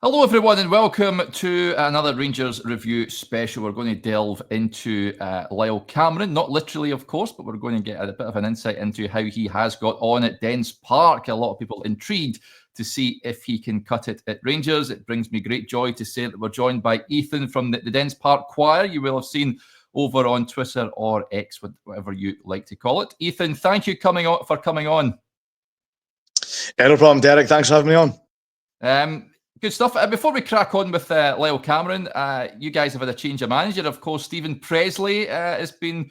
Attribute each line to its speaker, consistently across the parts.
Speaker 1: Hello everyone and welcome to another Rangers Review special. We're going to delve into Lyall Cameron, not literally of course, but we're going to get a bit of an insight into how he has got on at Dundee Park. A lot of people intrigued to see if he can cut it at Rangers. It brings me great joy to say that we're joined by Ethan from the Dundee Park Choir. You will have seen over on Twitter or X, whatever you like to call it. Ethan, thank you for coming on.
Speaker 2: Yeah, no problem, Derek. Thanks for having me on.
Speaker 1: Good stuff. Before we crack on with Lyall Cameron, you guys have had a change of manager. Of course, Stephen Pressley has been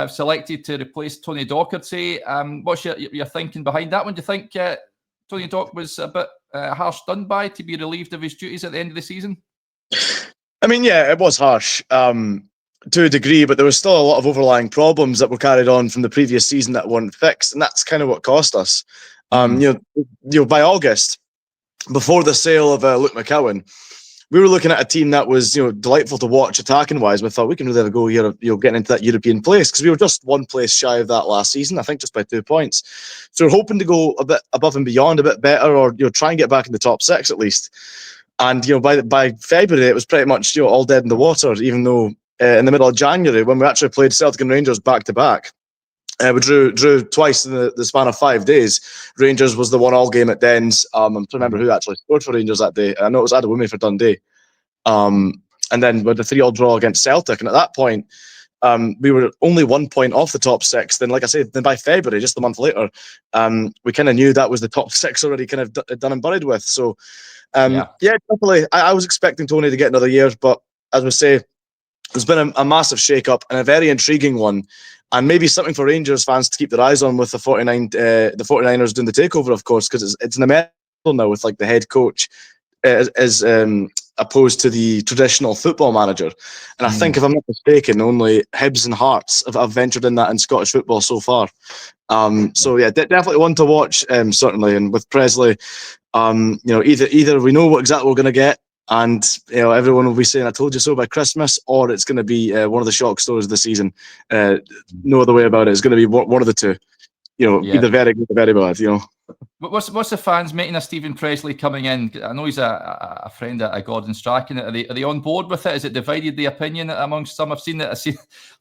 Speaker 1: selected to replace Tony Docherty. What's your thinking behind that one? Do you think Tony Doc was a bit harsh done by to be relieved of his duties at the end of the season?
Speaker 2: I mean, yeah, it was harsh to a degree, but there was still a lot of overlying problems that were carried on from the previous season that weren't fixed, and that's kind of what cost us. You know, by August, before the sale of Luke McCowan, we were looking at a team that was, delightful to watch attacking wise. We thought we can really have a go here, getting into that European place, because we were just one place shy of that last season, I think just by 2 points. So we're hoping to go a bit above and beyond, a bit better, or try and get back in the top six at least. And by February it was pretty much all dead in the water. Even though in the middle of January, when we actually played Celtic and Rangers back to back. We drew twice in the span of 5 days. Rangers was the 1-1 game at Dens. I'm trying to remember who actually scored for Rangers that day. I know it was Adewumi for Dundee. And then with the 3-3 draw against Celtic. And at that point, we were only 1 point off the top six. Then, like I said, then by February, just a month later, we kind of knew that was the top six already kind of done and buried with. So, yeah, definitely. I was expecting Tony to get another year. But as we say, there's been a massive shake-up and a very intriguing one. And maybe something for Rangers fans to keep their eyes on with the 49ers doing the takeover, of course, because it's an American now with like the head coach as opposed to the traditional football manager. And I think, if I'm not mistaken, only Hibs and Hearts have ventured in that in Scottish football so far. So yeah, definitely one to watch, certainly. And with Pressley, either we know exactly what we're going to get, and everyone will be saying "I told you so" by Christmas, or it's going to be one of the shock stories of the season. No other way about it. It's going to be one of the two. Either very good or very bad.
Speaker 1: What's the fans making of Stephen Pressley coming in? I know he's a friend of Gordon Strachan. Are they on board with it? Is it divided the opinion amongst some? I've seen it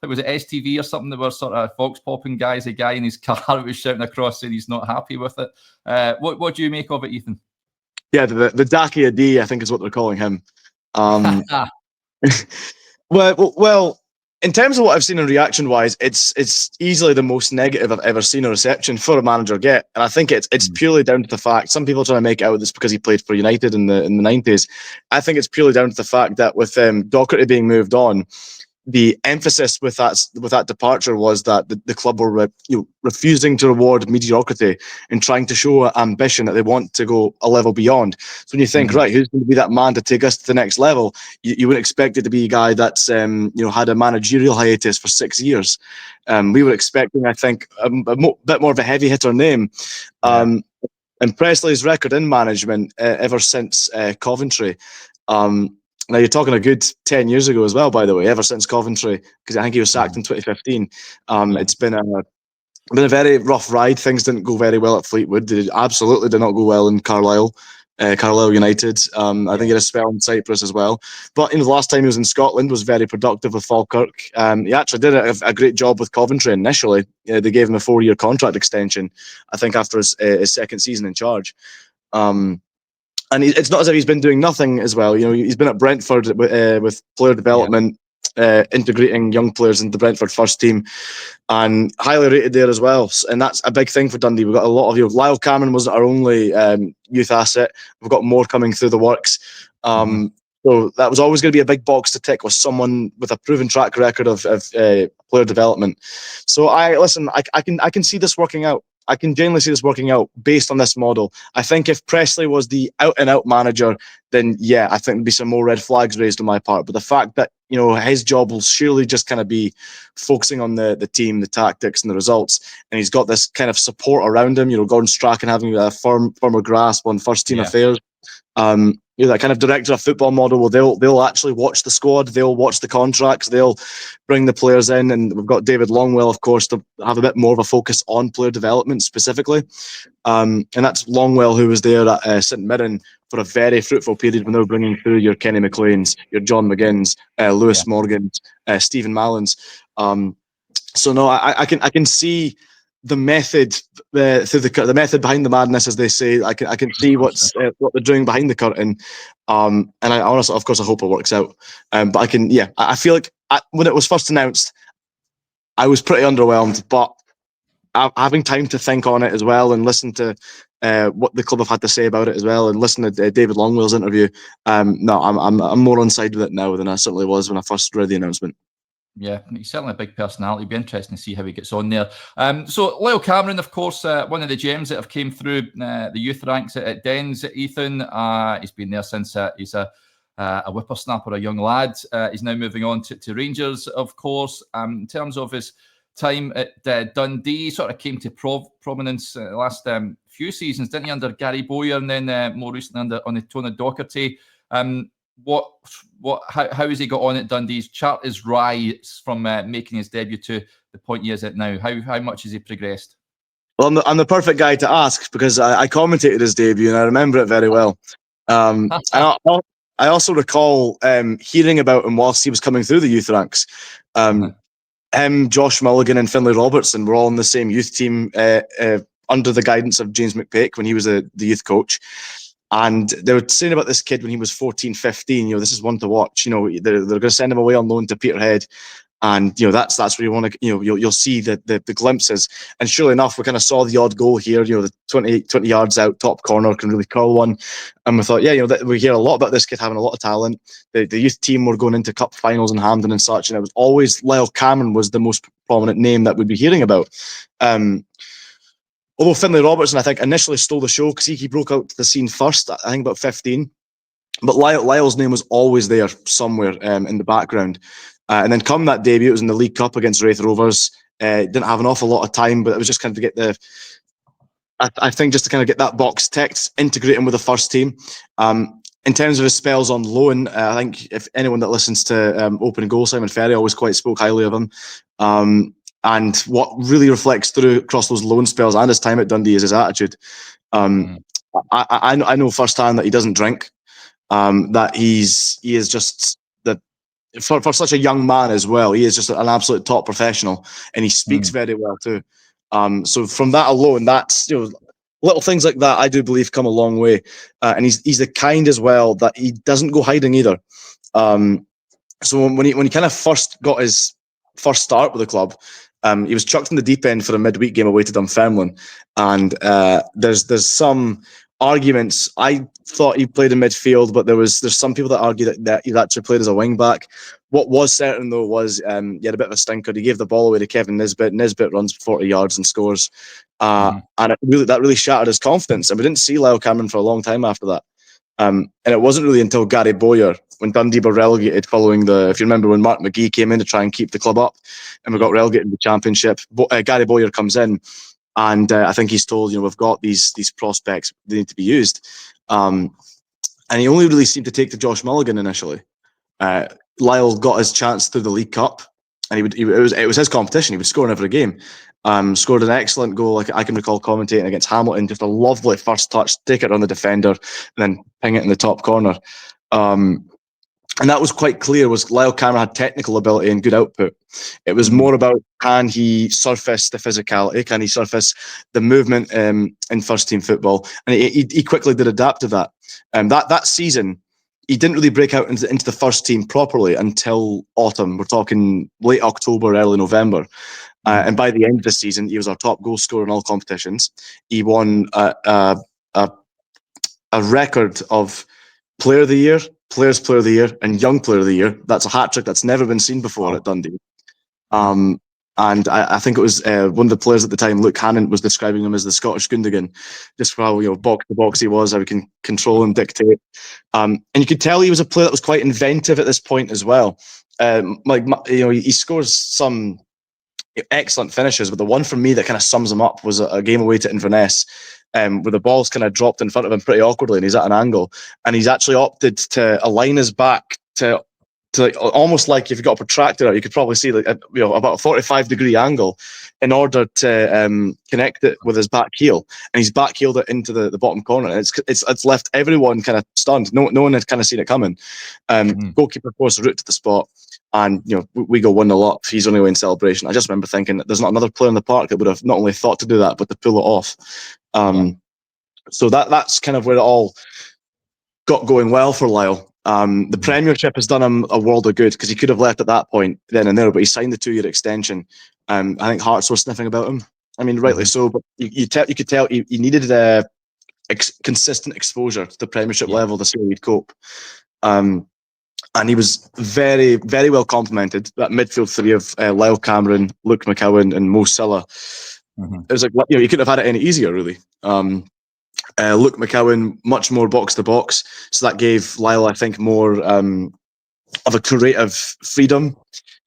Speaker 1: was at STV or something. There were sort of Fox popping guys. A guy in his car was shouting across saying he's not happy with it. What do you make of it, Ethan?
Speaker 2: Yeah, the Dakia D, I think is what they're calling him. Well, in terms of what I've seen in reaction-wise, it's easily the most negative I've ever seen a reception for a manager get, and I think it's purely down to the fact some people are trying to make out this because he played for United in the 90s. I think it's purely down to the fact that with Docherty being moved on, the emphasis with that departure was that the club were refusing to reward mediocrity and trying to show ambition that they want to go a level beyond. So when you think, right, who's going to be that man to take us to the next level, you wouldn't expect it to be a guy that's had a managerial hiatus for 6 years. We were expecting, I think, a bit more of a heavy hitter name. And Pressley's record in management ever since Coventry. Now, you're talking a good 10 years ago as well, by the way, ever since Coventry, because I think he was sacked in 2015. It's been a very rough ride. Things didn't go very well at Fleetwood. They absolutely did not go well in Carlisle United. I think he had a spell in Cyprus as well. But the last time he was in Scotland was very productive with Falkirk. He actually did a great job with Coventry initially. They gave him a 4-year contract extension, I think, after his second season in charge. And it's not as if he's been doing nothing as well. He's been at Brentford with player development, integrating young players into the Brentford first team, and highly rated there as well. And that's a big thing for Dundee. We've got a lot of Lyall Cameron wasn't our only youth asset. We've got more coming through the works. So that was always going to be a big box to tick with someone with a proven track record of player development. So I can see this working out. I can genuinely see this working out based on this model. I think if Pressley was the out-and-out manager, then yeah, I think there'd be some more red flags raised on my part. But the fact that his job will surely just kind of be focusing on the team, the tactics, and the results, and he's got this kind of support around him. Gordon Strachan having a firmer grasp on first-team affairs. That kind of director of football model where they'll actually watch the squad, they'll watch the contracts, they'll bring the players in, and we've got David Longwell, of course, to have a bit more of a focus on player development specifically. And that's Longwell, who was there at St Mirren for a very fruitful period when they were bringing through your Kenny McLeans, your John McGinns, Lewis Morgans, Stephen Mallins. So no, I can see the method through the method behind the madness, as they say. I can see what they're doing behind the curtain, and I honestly, of course, I hope it works out. But I feel like when it was first announced, I was pretty underwhelmed. But having time to think on it as well and listen to what the club have had to say about it as well, and listen to David Longwell's interview, no, I'm more on side with it now than I certainly was when I first read the announcement.
Speaker 1: Yeah, he's certainly a big personality. It'll be interesting to see how he gets on there. So Lyall Cameron, of course, one of the gems that have came through the youth ranks at Dens. Ethan, he's been there since he's a whippersnapper, a young lad. He's now moving on to Rangers, of course. In terms of his time at Dundee, sort of came to prominence the last few seasons, didn't he, under Gary Bowyer, and then more recently under Tony Docherty. How has he got on at Dundee? His chart is rise from making his debut to the point he is at now. How much has he progressed?
Speaker 2: Well, I'm the perfect guy to ask because I commentated his debut and I remember it very well. And I also recall hearing about him whilst he was coming through the youth ranks. Him, Josh Mulligan, and Finlay Robertson were all in the same youth team under the guidance of James McPake when he was the youth coach. And they were saying about this kid when he was 14, 15, this is one to watch. They're going to send him away on loan to Peterhead. And, that's where you want to, you'll see the glimpses. And surely enough, we kind of saw the odd goal here, the 20 yards out, top corner, can really curl one. And we thought, we hear a lot about this kid having a lot of talent. The youth team were going into cup finals in Hampton and such. And it was always Lyall Cameron was the most prominent name that we'd be hearing about. Although Finlay Robertson, I think, initially stole the show because he broke out to the scene first, I think about 15. But Lyall's name was always there somewhere in the background. And then come that debut, it was in the League Cup against Wraith Rovers. Didn't have an awful lot of time, but it was just kind of to get just to kind of get that box ticked, integrate him with the first team. In terms of his spells on loan, I think if anyone that listens to Open Goal, Simon Ferry always quite spoke highly of him. And what really reflects through across those loan spells and his time at Dundee is his attitude. I know firsthand that he doesn't drink. That he is just for such a young man as well. He is just an absolute top professional, and he speaks very well too. So from that alone, that's little things like that. I do believe come a long way, and he's the kind as well that he doesn't go hiding either. So when he kind of first got his first start with the club, he was chucked in the deep end for a midweek game away to Dunfermline, and there's some arguments. I thought he played in midfield, but there's some people that argue that he actually played as a wing back. What was certain though was he had a bit of a stinker. He gave the ball away to Kevin Nisbet. Nisbet runs 40 yards and scores, and that really shattered his confidence. And we didn't see Lyall Cameron for a long time after that. And it wasn't really until Gary Bowyer, when Dundee were relegated following if you remember when Mark McGee came in to try and keep the club up, and we got relegated in the Championship. Gary Bowyer comes in, and I think he's told, we've got these prospects, they need to be used. And he only really seemed to take to Josh Mulligan initially. Lyall got his chance through the League Cup, and it was his competition. He would score in every game. Scored an excellent goal. Like I can recall commentating against Hamilton, just a lovely first touch, take it on the defender, and then ping it in the top corner. And that was quite clear. Was Lyall Cameron had technical ability and good output. It was more about, can he surface the physicality? Can he surface the movement in first team football? And he quickly did adapt to that. That season, he didn't really break out into the first team properly until autumn. We're talking late October, early November. And by the end of the season, he was our top goal scorer in all competitions. He won a record of Player of the Year, Players Player of the Year, and Young Player of the Year. That's a hat trick that's never been seen before at Dundee. And I think it was one of the players at the time, Luke Hannon, was describing him as the Scottish Gundogan, just for how box to box he was, how he can control and dictate. And you could tell he was a player that was quite inventive at this point as well. He scores some excellent finishes, but the one for me that kind of sums him up was a game away to Inverness, where the ball's kind of dropped in front of him pretty awkwardly, and he's at an angle, and he's actually opted to align his back to to like almost like if you got a protractor out, you could probably see like about a 45-degree angle in order to connect it with his back heel, and he's back heeled it into the bottom corner. And it's left everyone kind of stunned. No one had kind of seen it coming. Goalkeeper forced the route to the spot, and we go 1-0 up. He's only away in celebration. I just remember thinking that there's not another player in the park that would have not only thought to do that but to pull it off. So that's kind of where it all got going well for Lyall. The Premiership has done him a world of good because he could have left at that point then and there, but he signed the 2-year extension. I think Hearts were sniffing about him. I mean, rightly so, but you could tell he needed consistent exposure to the Premiership level to see how he'd cope. And he was very, very well complimented. That midfield three of Lyall Cameron, Luke McCowan, and Mo Silla. It was like you couldn't have had it any easier, really. Luke McCowan, much more box to box, so that gave Lyall, I think, more of a creative freedom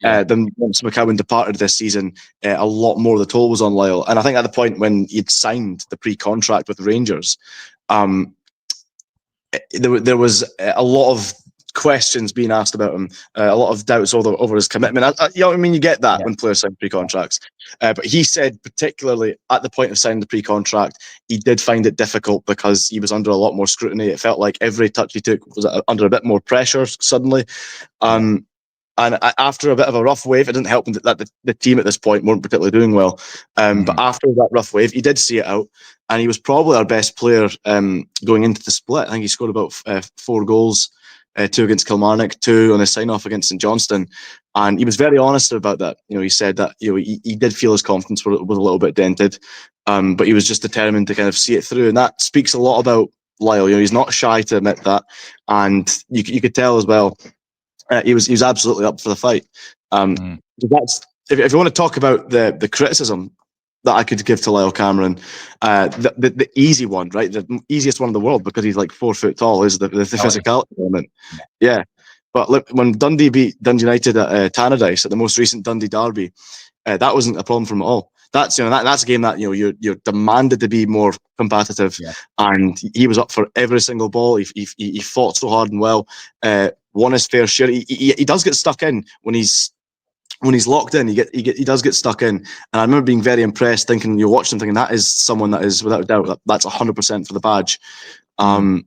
Speaker 2: than once McCowan departed this season. A lot more of the toll was on Lyall, and I think at the point when he'd signed the pre-contract with Rangers, there was a lot of questions being asked about him, a lot of doubts over his commitment. You get that when players sign pre-contracts. But he said, particularly at the point of signing the pre-contract, he did find it difficult because he was under a lot more scrutiny. It felt like every touch he took was under a bit more pressure suddenly. And after a bit of a rough wave, it didn't help him that the team at this point weren't particularly doing well. But after that rough wave, he did see it out, and he was probably our best player going into the split. I think he scored about 4 goals. 2 against Kilmarnock, 2 on his sign-off against St Johnstone, and he was very honest about that. He said that he did feel his confidence was a little bit dented, but he was just determined to kind of see it through, and that speaks a lot about Lyall. He's not shy to admit that, and you could tell as well. He was absolutely up for the fight. That's if you want to talk about the criticism that I could give to Lyall Cameron, the easy one, right? The easiest one in the world because he's like 4 foot tall is the physicality element. Yeah. But look, when Dundee beat Dundee United at Tannadice at the most recent Dundee derby, that wasn't a problem for him at all. That's that's a game that you're demanded to be more competitive, and he was up for every single ball. He fought so hard and well, won his fair share. He does get stuck in when he's locked in. He does get stuck in, and I remember being very impressed, thinking you watch him, thinking that is someone that is without a doubt that's 100% for the badge. So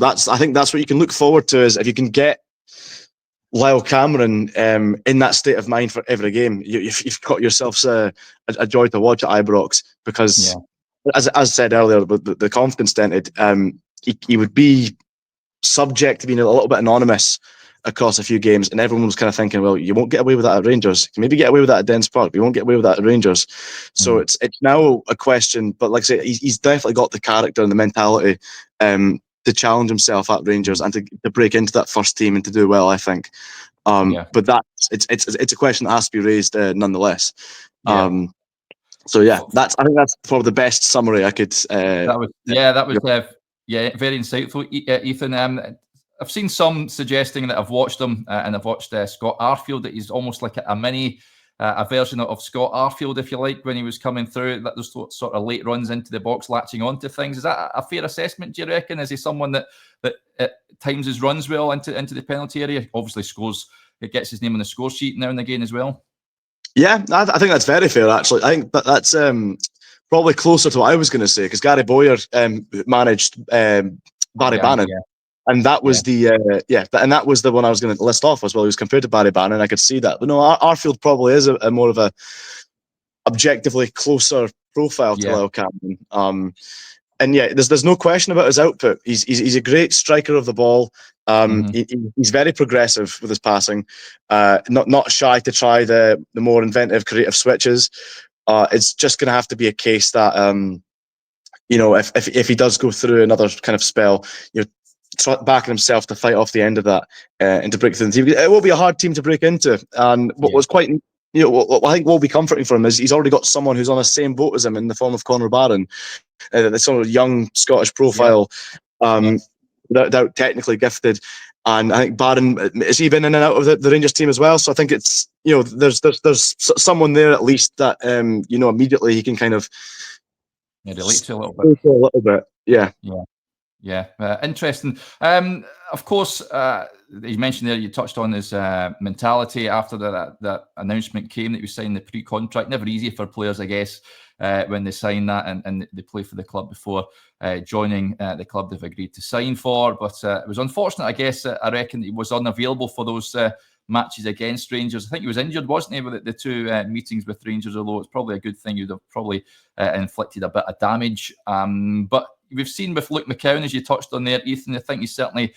Speaker 2: I think that's what you can look forward to, is if you can get Lyall Cameron in that state of mind for every game, you've got yourselves a joy to watch at Ibrox, because as I said earlier, the confidence dented, he would be subject to being a little bit anonymous across a few games, and everyone was kind of thinking, well, you won't get away with that at Rangers. You can maybe get away with that at Dens Park, but you won't get away with that at Rangers. So it's now a question, but like I say, he's definitely got the character and the mentality to challenge himself at Rangers and to break into that first team and to do well, I think. But it's a question that has to be raised nonetheless. So I think that's probably the best summary I could. That was
Speaker 1: very insightful, Ethan. I've seen some suggesting that I've watched him and I've watched Scott Arfield, that he's almost like a mini, a version of Scott Arfield, if you like, when he was coming through, that those sort of late runs into the box, latching onto things. Is that a fair assessment, do you reckon? Is he someone that at times his runs well into the penalty area? Obviously scores, it gets his name on the score sheet now and again as well.
Speaker 2: Yeah, I think that's very fair, actually. I think that's probably closer to what I was going to say, because Gary Bowyer managed Barry Bannon. And that was and that was the one I was going to list off as well. He was compared to Barry Bannon. I could see that, but no, Arfield probably is a more of a objectively closer profile to Lyall Cameron. And there's no question about his output. He's a great striker of the ball. He's very progressive with his passing. Not shy to try the more inventive, creative switches. It's just going to have to be a case that if he does go through another kind of spell, backing himself to fight off the end of that and to break through the team. It will be a hard team to break into, and what was quite, what I think will be comforting for him is he's already got someone who's on the same boat as him in the form of Conor Barron, the sort of young Scottish profile, without technically gifted. And I think Barron has been in and out of the Rangers team as well. So I think it's there's someone there at least that immediately he can kind of
Speaker 1: relate to a little bit.
Speaker 2: Yeah.
Speaker 1: Interesting. Of course, you mentioned there, you touched on his mentality after that announcement came that he was signing the pre-contract. Never easy for players, I guess, when they sign that and they play for the club before joining the club they've agreed to sign for. But it was unfortunate, I guess. I reckon he was unavailable for those matches against Rangers. I think he was injured, wasn't he, with the two meetings with Rangers, although it's probably a good thing. You'd have probably inflicted a bit of damage. But we've seen with Luke McCowan, as you touched on there, Ethan, I think he's certainly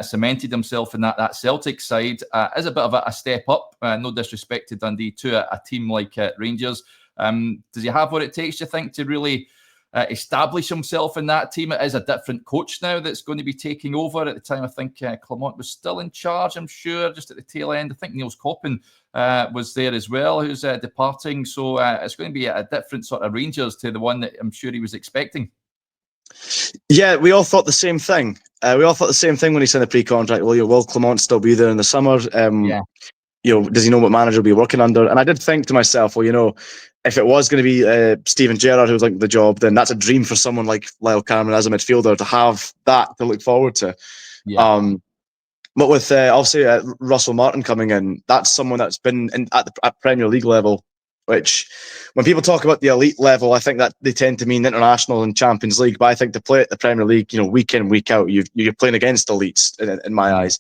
Speaker 1: cemented himself in that Celtic side as a bit of a step up. No disrespect to Dundee, to a team like Rangers. Does he have what it takes, do you think, to really establish himself in that team? It is a different coach now that's going to be taking over. At the time, I think Clement was still in charge, I'm sure, just at the tail end. I think Niels Coppen was there as well, who's departing. So it's going to be a different sort of Rangers to the one that I'm sure he was expecting.
Speaker 2: Yeah, we all thought the same thing. We all thought the same thing when he signed the pre-contract. Well, will Clement still be there in the summer? Does he know what manager will be working under? And I did think to myself, well, if it was going to be Steven Gerrard who was like the job, then that's a dream for someone like Lyall Cameron as a midfielder to have that to look forward to. Yeah. But with obviously Russell Martin coming in, that's someone that's been at Premier League level. Which, when people talk about the elite level, I think that they tend to mean international and Champions League. But I think to play at the Premier League, week in, week out, you're playing against elites in my eyes.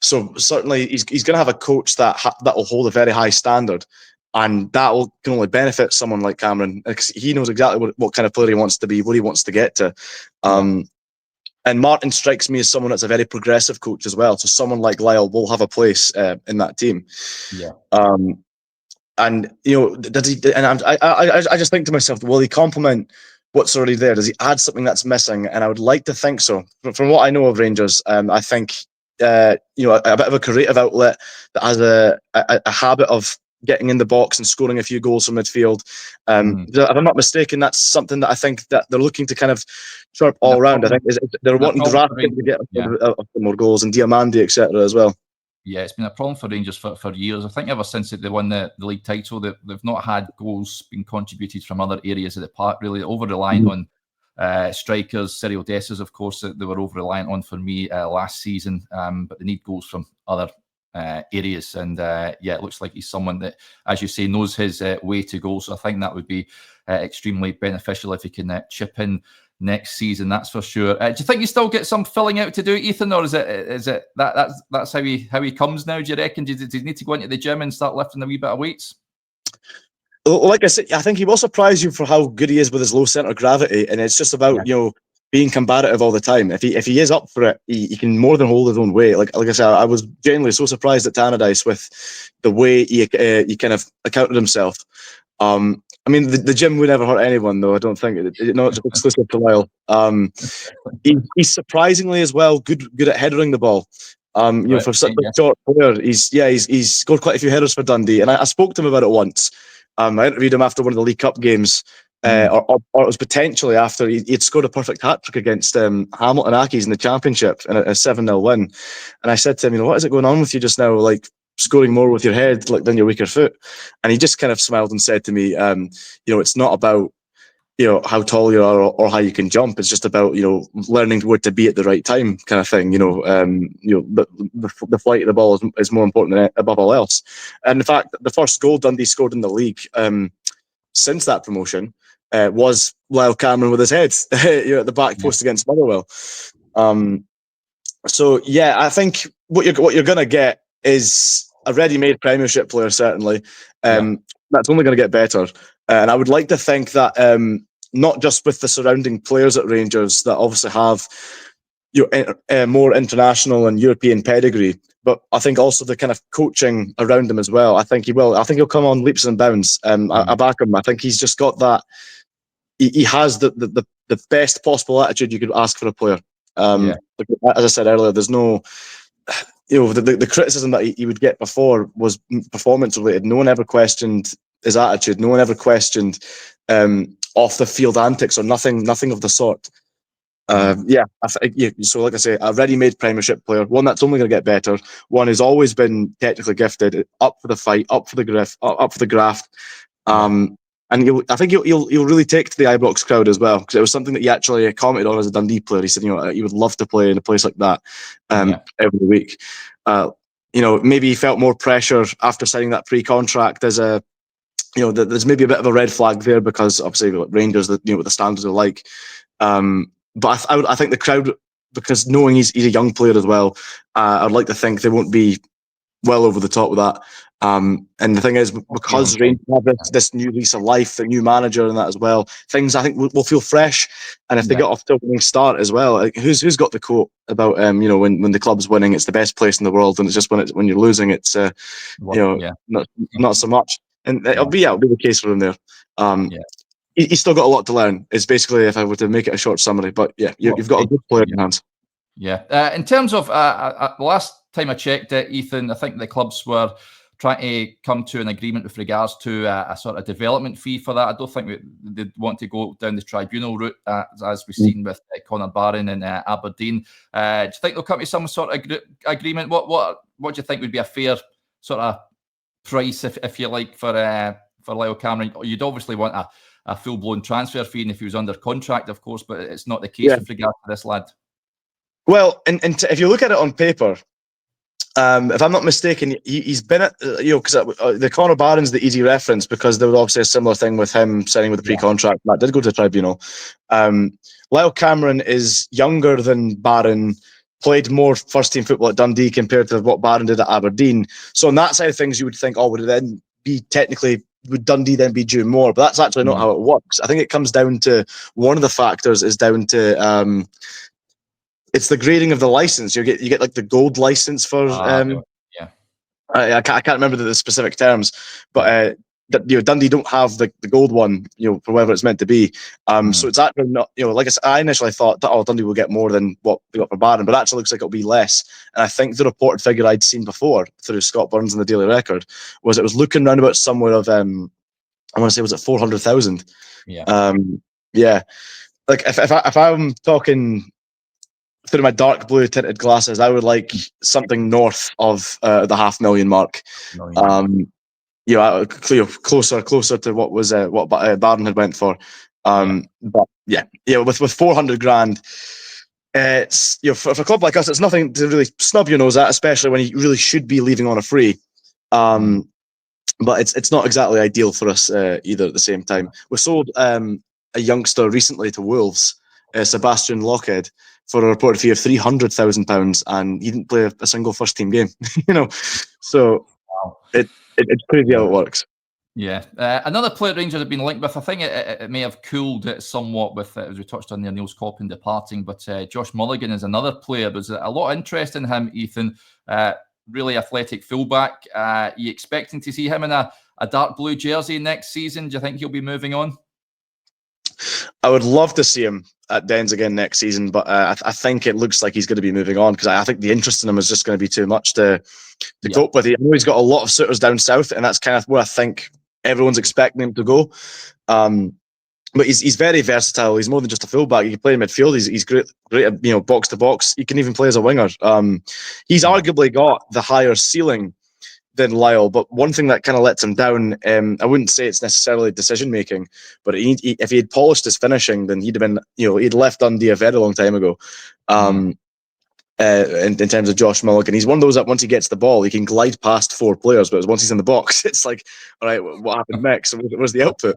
Speaker 2: So certainly he's going to have a coach that will hold a very high standard, and that can only benefit someone like Cameron, because he knows exactly what kind of player he wants to be, what he wants to get to. And Martin strikes me as someone that's a very progressive coach as well. So someone like Lyall will have a place in that team. Yeah. And does he? And I just think to myself, will he complement what's already there? Does he add something that's missing? And I would like to think so. From what I know of Rangers, I think a bit of a creative outlet that has a habit of getting in the box and scoring a few goals from midfield. If I'm not mistaken, that's something that I think that they're looking to kind of sharp all round. I think they're wanting Raskin to get more goals, and Diamandi, etc. as well.
Speaker 1: Yeah, it's been a problem for Rangers for years. I think ever since they won the league title, they've not had goals being contributed from other areas of the park, really. Over-reliant on strikers. Cyril Dessers, of course, that they were over-reliant on for me last season. But they need goals from other areas. And it looks like he's someone that, as you say, knows his way to goal. So I think that would be extremely beneficial if he can chip in next season, that's for sure. Do you think you still get some filling out to do, Ethan, or is it that's how he comes now? Do you reckon? Do you need to go into the gym and start lifting a wee bit of weights?
Speaker 2: Like I said, I think he will surprise you for how good he is with his low centre of gravity, and it's just about being combative all the time. If he is up for it, he can more than hold his own weight. Like I said, I was genuinely so surprised at Tannadice with the way he kind of accounted himself. I mean, the gym would never hurt anyone, though. I don't think it's exclusive to Lyall. He's surprisingly as well good at headering the ball. For such a short player, he's scored quite a few headers for Dundee, and I spoke to him about it once. I interviewed him after one of the League Cup games, or it was potentially after he'd scored a perfect hat trick against Hamilton Accies in the Championship in a 7-0 win. And I said to him, what is it going on with you just now? Like, scoring more with your head than your weaker foot. And he just kind of smiled and said to me, it's not about how tall you are or how you can jump. It's just about learning where to be at the right time, kind of thing. The flight of the ball is more important than above all else. And in fact, the first goal Dundee scored in the league since that promotion was Lyall Cameron with his head at the back post against Motherwell. So I think what you're going to get is a ready-made Premiership player, certainly. That's only going to get better. And I would like to think that not just with the surrounding players at Rangers that obviously have more international and European pedigree, but I think also the kind of coaching around him as well. I think he will. I think he'll come on leaps and bounds. I back him. I think he's just got that. He has the best possible attitude you could ask for a player. As I said earlier, there's no... the criticism that he would get before was performance related. No one ever questioned his attitude. No one ever questioned off the field antics or nothing of the sort. So like I say, a ready-made Premiership player, one that's only going to get better, one who's always been technically gifted, up for the fight, up for the graft. And I think you'll really take to the Ibrox crowd as well, because it was something that he actually commented on as a Dundee player. He said, he would love to play in a place like that every week. Maybe he felt more pressure after signing that pre-contract as a, there's maybe a bit of a red flag there because obviously Rangers, what the standards are like. But I think the crowd, because knowing he's a young player as well, I'd like to think they won't be well over the top with that. And the thing is, because Rangers have this new lease of life, the new manager and that as well, things I think will feel fresh. And if they get off to a winning start as well, like, who's got the quote about when the club's winning, it's the best place in the world, and it's just when you're losing, it's not so much. And it'll be the case for him there. He's still got a lot to learn. It's basically, if I were to make it a short summary, but you've got a good player in hands.
Speaker 1: Yeah. In terms of the last time I checked it, Ethan, I think the clubs were trying to come to an agreement with regards to a sort of development fee for that. I don't think they'd want to go down the tribunal route, as we've seen with Conor Barron and Aberdeen. Do you think they'll come to some sort of agreement? What do you think would be a fair sort of price, if you like, for Lyall Cameron? You'd obviously want a full-blown transfer fee, and if he was under contract, of course, but it's not the case with regard to this lad.
Speaker 2: Well, and if you look at it on paper, if I'm not mistaken, he's been at, because the Conor Barron's the easy reference, because there was obviously a similar thing with him signing with the pre-contract. That did go to tribunal. Lyall Cameron is younger than Barron, played more first-team football at Dundee compared to what Barron did at Aberdeen. So on that side of things, you would think, would Dundee then be due more? But that's actually not how it works. I think it comes down to, one of the factors is down to it's the grading of the license. You get like the gold license for I can't remember the specific terms, but Dundee don't have the gold one, for whatever it's meant to be. So it's actually not, like I said, I initially thought that Dundee will get more than what they got for Barron, but it actually looks like it'll be less. And I think the reported figure I'd seen before through Scott Burns in the Daily Record was it was looking round about somewhere of I want to say, was it 400,000? Like if I'm talking through my dark blue tinted glasses, I would like something north of the 500,000 mark. Closer to what was what Barron had went for. But with 400 grand, it's for a club like us, it's nothing to really snub your nose at, especially when you really should be leaving on a free. But it's not exactly ideal for us either. At the same time, we sold a youngster recently to Wolves, Sebastian Lockhead, for a reported fee of £300,000, and he didn't play a single first team game. So it's crazy how it works.
Speaker 1: Yeah, another player Rangers have been linked with. I think it may have cooled it somewhat with, as we touched on there, Niels Coppin departing, but Josh Mulligan is another player. There's a lot of interest in him, Ethan. Really athletic fullback. You expecting to see him in a dark blue jersey next season? Do you think he'll be moving on?
Speaker 2: I would love to see him at Dens again next season, but I think it looks like he's going to be moving on, because I think the interest in him is just going to be too much to cope with. I know he's got a lot of suitors down south, and that's kind of where I think everyone's expecting him to go. But he's very versatile. He's more than just a fullback. He can play in midfield. He's great at box to box. He can even play as a winger. He's arguably got the higher ceiling than Lyall, but one thing that kind of lets him down, I wouldn't say it's necessarily decision making, but if he had polished his finishing, then he'd have been, he'd left Dundee a very long time ago. In terms of Josh Mulligan, he's one of those that once he gets the ball, he can glide past four players, but once he's in the box, it's like, all right, what happened next? Where's the output?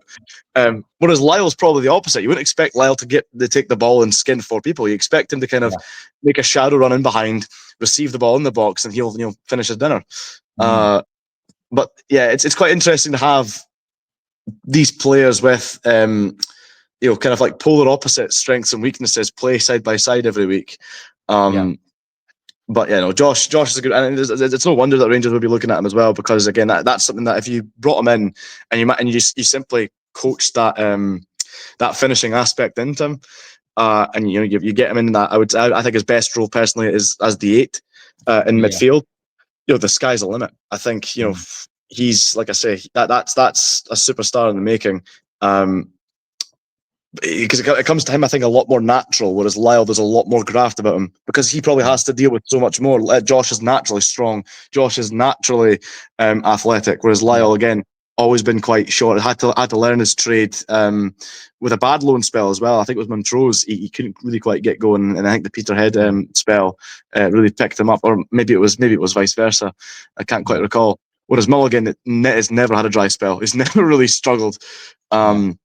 Speaker 2: Whereas Lyall's probably the opposite. You wouldn't expect Lyall to take the ball and skin four people. You expect him to kind of make a shadow run in behind, receive the ball in the box, and he'll finish his dinner. But yeah, it's quite interesting to have these players with kind of like polar opposite strengths and weaknesses play side by side every week. But Josh is a good, and it's no wonder that Rangers will be looking at him as well, because again, that's something that if you brought him in and you simply coached that that finishing aspect into him, and you get him in that, I think his best role personally is as the 8 in midfield. The sky's the limit. I think he's, like I say, that's a superstar in the making. Because it comes to him, I think, a lot more natural, whereas Lyall, there's a lot more graft about him, because he probably has to deal with so much more. Josh is naturally strong. Josh is naturally athletic, whereas Lyall, again, always been quite short. Had to learn his trade with a bad loan spell as well. I think it was Montrose. He couldn't really quite get going, and I think the Peterhead spell really picked him up, or maybe it was vice versa. I can't quite recall. Whereas Mulligan has never had a dry spell. He's never really struggled. But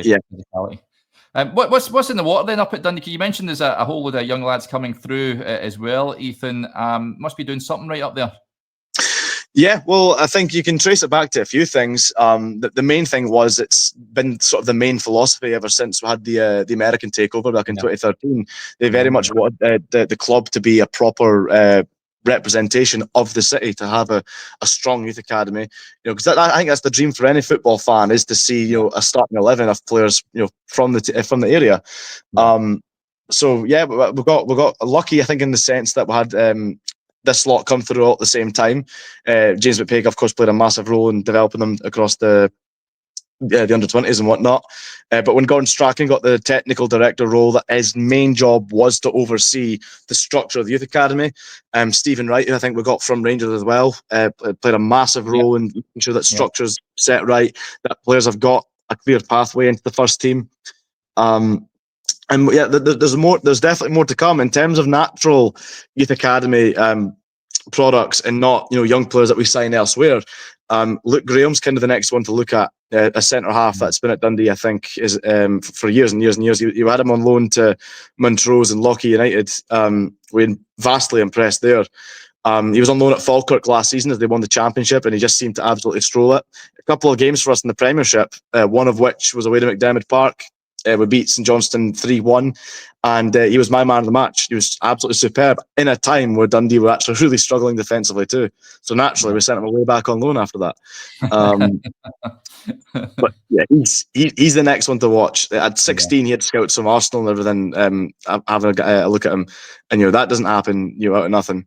Speaker 2: yeah.
Speaker 1: What's in the water then up at Dundee? You mentioned there's a whole load of young lads coming through as well. Ethan must be doing something right up there.
Speaker 2: Yeah, well, I think you can trace it back to a few things. The main thing was it's been sort of the main philosophy ever since we had the American takeover back in 2013. They very much wanted the club to be a proper representation of the city, to have a strong youth academy. Because I think that's the dream for any football fan, is to see a starting 11 of players from the area. So yeah, we got lucky, I think, in the sense that we had this lot come through all at the same time. James McPake, of course, played a massive role in developing them across the under-20s and whatnot. But when Gordon Strachan got the technical director role, that his main job was to oversee the structure of the youth academy. Stephen Wright, who I think we got from Rangers as well, played a massive role in making sure that structure's set right, that players have got a clear pathway into the first team. And yeah, there's more. There's definitely more to come in terms of natural youth academy products, and not young players that we sign elsewhere. Luke Graham's kind of the next one to look at, a centre half that's been at Dundee, I think, is for years and years and years. You had him on loan to Montrose and Lochie United. We're vastly impressed there. He was on loan at Falkirk last season as they won the championship, and he just seemed to absolutely stroll it. A couple of games for us in the Premiership, one of which was away to McDermott Park. We beat St Johnstone 3-1, and he was my man of the match. He was absolutely superb in a time where Dundee were actually really struggling defensively too. So naturally, we sent him away back on loan after that. But yeah, he's the next one to watch. At 16, he had scouts from Arsenal and everything. Having a look at him, and that doesn't happen out of nothing.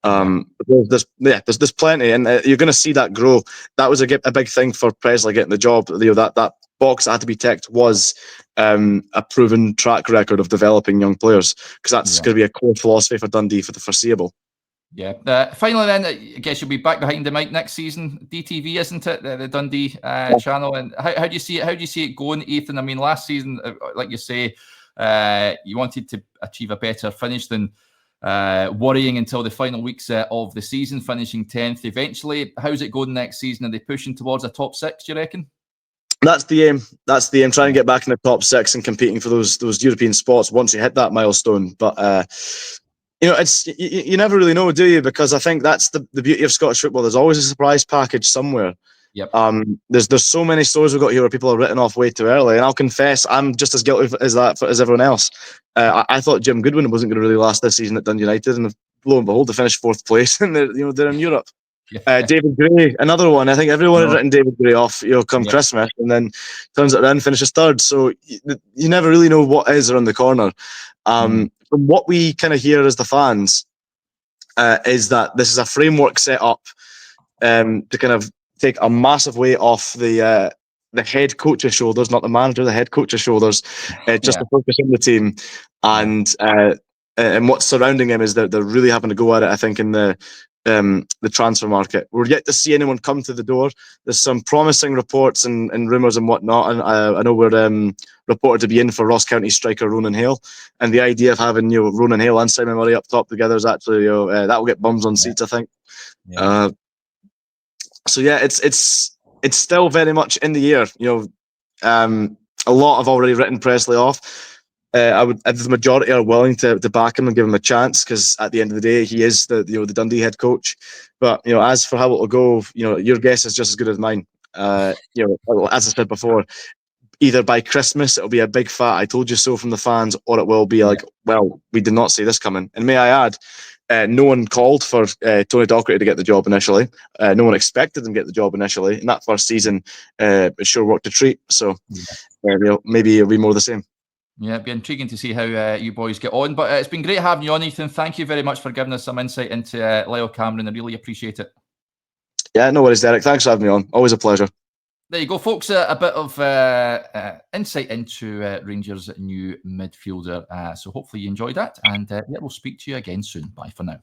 Speaker 2: There's plenty, and you're going to see that grow. That was a big thing for Presley getting the job. That box that had to be ticked was a proven track record of developing young players, because that's going to be a core philosophy for Dundee for the foreseeable.
Speaker 1: Yeah. Finally, then, I guess you'll be back behind the mic next season. Dee TV, isn't it? The Dundee channel. And how do you see it? How do you see it going, Ethan? I mean, last season, like you say, you wanted to achieve a better finish than worrying until the final weeks of the season, finishing 10th eventually. How's it going next season? Are they pushing towards a top 6, do you reckon?
Speaker 2: That's the aim. Trying to get back in the top 6 and competing for those European spots once you hit that milestone. But it's you never really know, do you? Because I think that's the beauty of Scottish football. There's always a surprise package somewhere.
Speaker 1: Yep.
Speaker 2: There's so many stories we've got here where people are written off way too early, and I'll confess I'm just as guilty as everyone else. I thought Jim Goodwin wasn't going to really last this season at Dundee United, and lo and behold, they finished 4th place, and they're in Europe. David Gray, another one. I think everyone had written David Gray off, come Christmas, and then turns it around, finishes 3rd. So you never really know what is around the corner. From what we kind of hear as the fans, is that this is a framework set up to kind of take a massive weight off the head coach's shoulders, not the manager, the head coach's shoulders, just to focus on the team. And what's surrounding him is that they're really having to go at it, I think, in the transfer market. We're yet to see anyone come to the door. There's some promising reports and rumours and whatnot, and I know we're reported to be in for Ross County striker Ronan Hale, and the idea of having Ronan Hale and Simon Murray up top together is actually that will get bums on seats, I think. So yeah, it's still very much in the air. A lot have already written Presley off. The majority are willing to back him and give him a chance, because at the end of the day, he is the Dundee head coach. But as for how it will go, your guess is just as good as mine. As I said before, either by Christmas it'll be a big fat "I told you so" from the fans, or it will be like, well, we did not see this coming. And may I add, no one called for Tony Docherty to get the job initially. No one expected him to get the job initially. In that first season, it sure worked a treat. So maybe it'll be more the same.
Speaker 1: Yeah, it'd be intriguing to see how you boys get on. But it's been great having you on, Ethan. Thank you very much for giving us some insight into Lyall Cameron. I really appreciate it.
Speaker 2: Yeah, no worries, Derek. Thanks for having me on. Always a pleasure.
Speaker 1: There you go, folks. A bit of insight into Rangers' new midfielder. So hopefully you enjoyed that. And we'll speak to you again soon. Bye for now.